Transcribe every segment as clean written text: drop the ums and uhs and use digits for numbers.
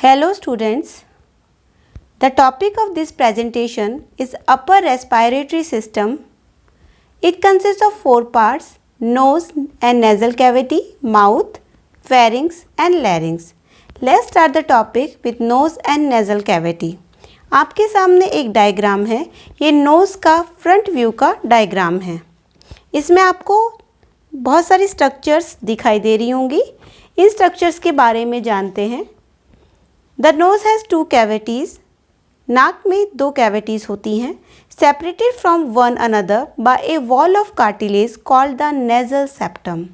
Hello students, the topic of this presentation is upper respiratory system. It consists of four parts: nose and nasal cavity, mouth, pharynx and larynx. Let's start the topic with nose and nasal cavity. आपके सामने एक diagram है। ये nose का front view का diagram है। इसमें आपको बहुत सारी स्ट्रक्चर्स दिखाई दे रही होंगी। इन स्ट्रक्चर्स के बारे में जानते हैं। The nose has two cavities. नाक में दो कैविटीज़ होती हैं, separated from one another by a wall of cartilage called the nasal septum.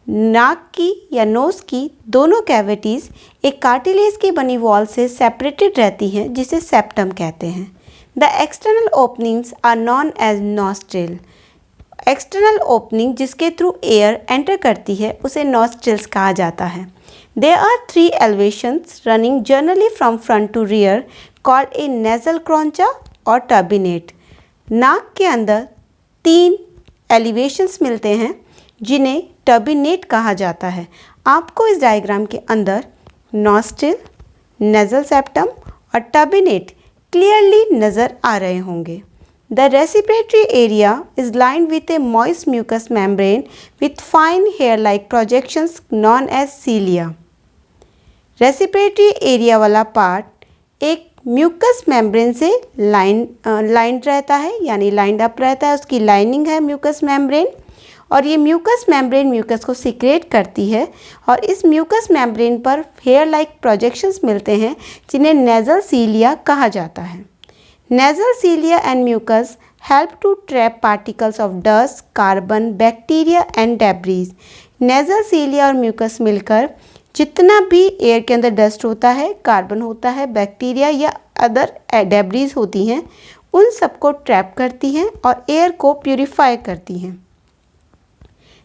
नाक की या नोज़ की दोनों कैविटीज़ एक कार्टिलेज की बनी वॉल से सेपरेटेड रहती हैं, जिसे सेप्टम कहते हैं। The external openings are known as nostril. External opening जिसके थ्रू एयर एंटर करती है उसे नॉस्ट्रिल्स कहा जाता है। There are three elevations running generally from front to rear called a nasal concha or turbinate. नाक के अंदर तीन एलिवेशंस मिलते हैं जिन्हें टर्बिनेट कहा जाता है। आपको इस डायग्राम के अंदर नॉस्ट्रिल, नेजल सेप्टम और टर्बिनेट क्लियरली नज़र आ रहे होंगे। The respiratory area is lined with a moist mucous membrane with fine hair-like projections known as cilia. Respiratory area वाला पार्ट एक म्यूकस मेम्ब्रेन से लाइंड रहता है, यानी लाइंड अप रहता है। उसकी लाइनिंग है म्यूकस मेम्ब्रेन, और ये म्यूकस मेम्ब्रेन म्यूकस को सिक्रेट करती है और इस म्यूकस मेम्ब्रेन पर हेयर लाइक प्रोजेक्शंस मिलते हैं जिन्हें नेजल सीलिया कहा जाता है। Nasal cilia and mucus help to trap particles of dust, carbon, bacteria and debris. Nasal cilia और म्यूकस मिलकर जितना भी एयर के अंदर डस्ट होता है, कार्बन होता है, बैक्टीरिया या अदर डेब्रीज होती हैं, उन सबको ट्रैप करती हैं और एयर को प्यूरिफाई करती हैं।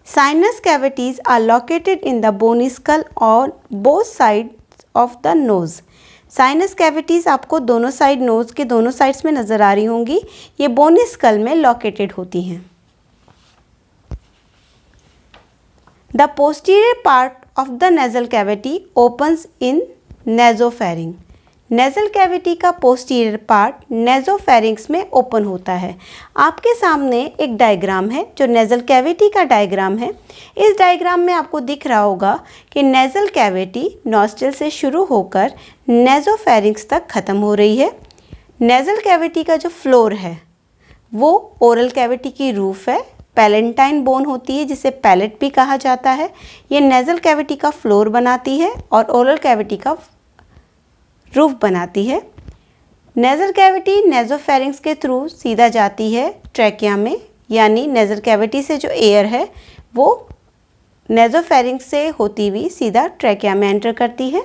Sinus cavities are located in the bony skull on both sides of the nose. Sinus cavities आपको दोनों साइड, नोज़ के दोनों साइड्स में नज़र आ रही होंगी। ये बोनी स्कल में लोकेटेड होती हैं। The posterior part of the nasal cavity opens in nasopharynx. Nasal cavity का पोस्टीरियर पार्ट नेजोफेरिंक्स में ओपन होता है। आपके सामने एक डायग्राम है जो नेजल कैविटी का डायग्राम है। इस डायग्राम में आपको दिख रहा होगा कि नेजल कैविटी नॉस्ट्रिल से शुरू होकर नेजोफेरिंक्स तक ख़त्म हो रही है। नेजल कैविटी का जो फ्लोर है वो ओरल कैविटी की रूफ है। पैलेंटाइन बोन होती है जिसे पैलेट भी कहा जाता है। ये नेजल कैविटी का फ्लोर बनाती है और ओरल कैविटी का रूफ बनाती है। नेजल कैविटी नेजोफेरिंक्स के थ्रू सीधा जाती है ट्रैकिया में, यानी नेजल कैविटी से जो एयर है वो नेजोफेरिंक्स से होती हुई सीधा ट्रैकिया में एंटर करती है।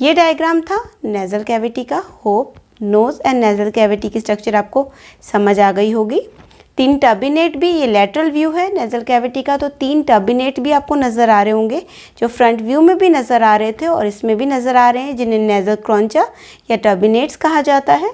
ये डायग्राम था नेजल कैविटी का। Hope nose and nasal cavity की स्ट्रक्चर आपको समझ आ गई होगी। तीन टर्बिनेट भी, ये लेटरल व्यू है नेजल कैविटी का, तो तीन टर्बिनेट भी आपको नज़र आ रहे होंगे जो फ्रंट व्यू में भी नज़र आ रहे थे और इसमें भी नज़र आ रहे हैं, जिन्हें नेजल क्रॉन्चा या टर्बिनेट्स कहा जाता है।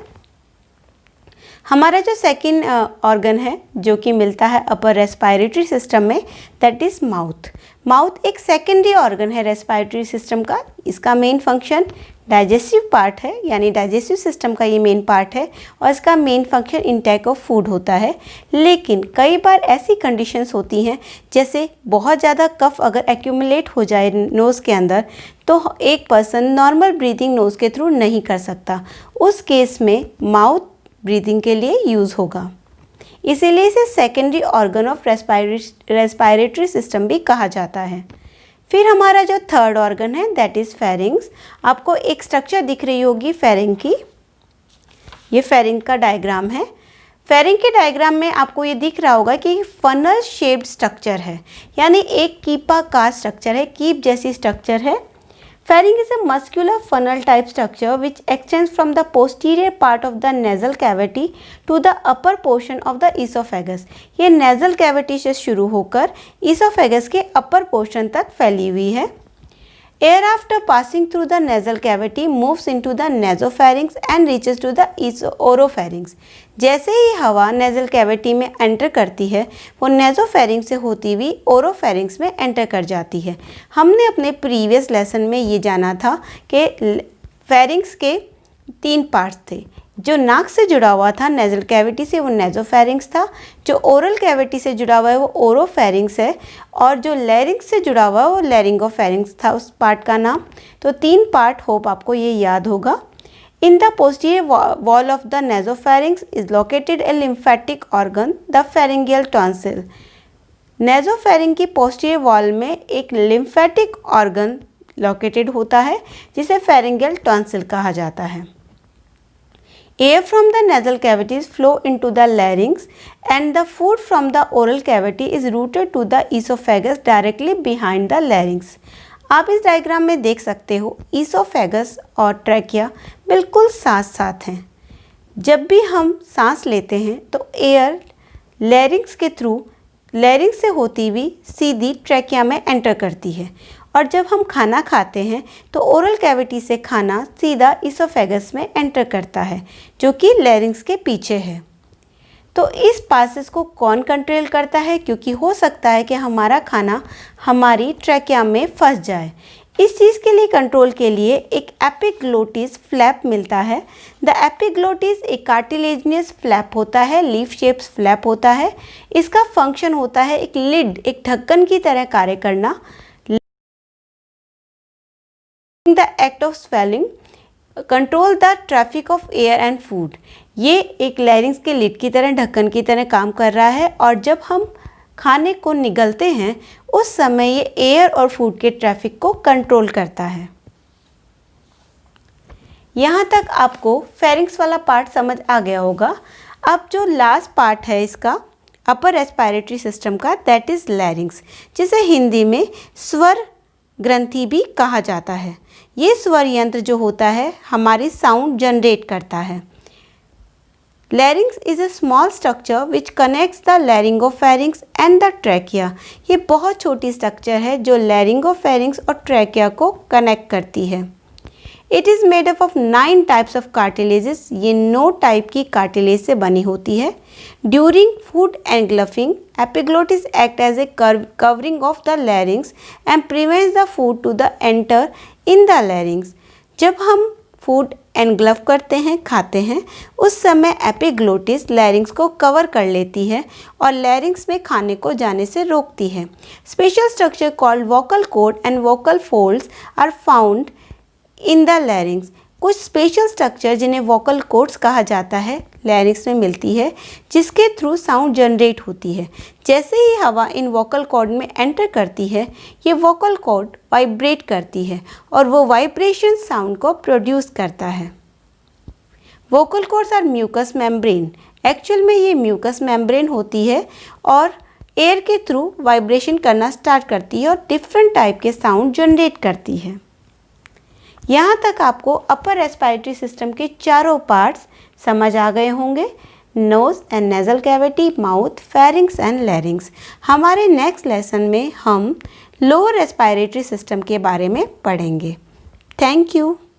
हमारा जो सेकंड ऑर्गन है जो कि मिलता है अपर रेस्पिरेटरी सिस्टम में, दैट इज़ माउथ। माउथ एक सेकेंडरी ऑर्गन है रेस्पिरेटरी सिस्टम का। इसका मेन फंक्शन डाइजेस्टिव पार्ट है, यानी डाइजेस्टिव सिस्टम का ये मेन पार्ट है और इसका main function intake of food होता है। लेकिन कई बार ऐसी कंडीशंस होती हैं, जैसे बहुत ज़्यादा कफ अगर एक्यूमुलेट हो जाए नोज़ के अंदर, तो एक पर्सन नॉर्मल ब्रीदिंग नोज़ के थ्रू नहीं कर सकता। उस केस में माउथ ब्रीदिंग के लिए यूज़ होगा, इसीलिए इसे secondary organ of respiratory system भी कहा जाता है। फिर हमारा जो थर्ड ऑर्गन है दैट इज़ फेरिंक्स। आपको एक स्ट्रक्चर दिख रही होगी फेरिंक्स की। ये फेरिंक्स का डायग्राम है। फेरिंक्स के डायग्राम में आपको ये दिख रहा होगा कि फनल शेप्ड स्ट्रक्चर है, यानी एक कीपा का स्ट्रक्चर है, कीप जैसी स्ट्रक्चर है। Pharynx is a muscular funnel type structure which extends from the posterior part of the nasal cavity to the upper portion of the esophagus. ये nasal cavity से शुरू होकर esophagus के upper portion तक फैली हुई है। Air after passing through the nasal cavity moves into the nasopharynx and reaches to the oropharynx. जैसे ही हवा नेजल कैविटी में एंटर करती है वो नेजोफेरिंक्स से होती हुई ओरोफेरिंक्स में एंटर कर जाती है। हमने अपने प्रीवियस लेसन में ये जाना था कि फेरिंक्स के 3 पार्ट्स थे। जो नाक से जुड़ा हुआ था नेजल कैविटी से वो नेजोफेरिंक्स था, जो ओरल कैविटी से जुड़ा हुआ है वो ओरोफेरिंक्स है, और जो लैरिंक्स से जुड़ा हुआ है वो लैरिंगोफेरिंक्स था उस पार्ट का नाम। तो 3 पार्ट होप आपको ये याद होगा। In the posterior wall of the nasopharynx is located a lymphatic organ, the pharyngeal tonsil. Nasopharynx की posterior wall में एक lymphatic organ located होता है जिसे pharyngeal tonsil कहा जाता है। Air from the nasal cavities flow into the larynx and the food from the oral cavity is routed to the esophagus directly behind the larynx. आप इस डायग्राम में देख सकते हो ईसोफेगस और ट्रैकिया बिल्कुल साथ साथ हैं। जब भी हम सांस लेते हैं तो एयर लैरिंक्स के थ्रू लैरिंक्स से होती हुई सीधी ट्रैकिया में एंटर करती है, और जब हम खाना खाते हैं तो ओरल कैविटी से खाना सीधा ईसोफेगस में एंटर करता है जो कि लैरिंक्स के पीछे है। तो इस पासेस को कौन कंट्रोल करता है, क्योंकि हो सकता है कि हमारा खाना हमारी ट्रैकिया में फंस जाए। इस चीज़ के लिए कंट्रोल के लिए एक एपिग्लोटिस फ्लैप मिलता है। द एपिग्लोटिस एक कार्टिलेजिनियस फ्लैप होता है, लीफ शेप्स फ्लैप होता है। इसका फंक्शन होता है एक लिड, एक ढक्कन की तरह कार्य करना। The act of swelling control the traffic of air and food. ये एक लैरिंक्स के लिड की तरह, ढक्कन की तरह काम कर रहा है, और जब हम खाने को निगलते हैं उस समय ये एयर और फूड के ट्रैफिक को कंट्रोल करता है। यहाँ तक आपको फेरिंक्स वाला पार्ट समझ आ गया होगा। अब जो लास्ट पार्ट है इसका अपर रेस्पिरेटरी सिस्टम का, दैट इज़ लैरिंक्स, जिसे हिंदी में स्वर ग्रंथि भी कहा जाता है। ये स्वर यंत्र जो होता है हमारी साउंड जनरेट करता है। Larynx is a small structure which connects the laryngopharynx and the trachea. ये बहुत छोटी स्ट्रक्चर है जो laryngopharynx और trachea को कनेक्ट करती है। It is made up of 9 types of cartilages. ये 9 टाइप की कार्टिलेज से बनी होती है। During food engulfing, epiglottis act as a covering of the larynx and prevents the food to the enter in the larynx. जब हम food एनग्लफ करते हैं, खाते हैं, उस समय एपिग्लोटिस लैरिंक्स को कवर कर लेती है और लैरिंक्स में खाने को जाने से रोकती है। Special structure called vocal cord and vocal folds are found in the larynx. कुछ स्पेशल स्ट्रक्चर जिन्हें वोकल कॉर्ड्स कहा जाता है लैरिंक्स में मिलती है, जिसके थ्रू साउंड जनरेट होती है। जैसे ही हवा इन वोकल कॉर्ड में एंटर करती है ये वोकल कॉर्ड वाइब्रेट करती है और वो वाइब्रेशन साउंड को प्रोड्यूस करता है। Vocal cords are mucus membrane. Actual में ये म्यूकस मेम्ब्रेन होती है और एयर के थ्रू वाइब्रेशन करना स्टार्ट करती है और डिफरेंट टाइप के साउंड जनरेट करती है। यहाँ तक आपको अपर रेस्पिरेटरी सिस्टम के चारों पार्ट्स समझ आ गए होंगे, nose and nasal cavity, mouth, pharynx and larynx. हमारे नेक्स्ट लेसन में हम लोअर रेस्पिरेटरी सिस्टम के बारे में पढ़ेंगे। Thank you.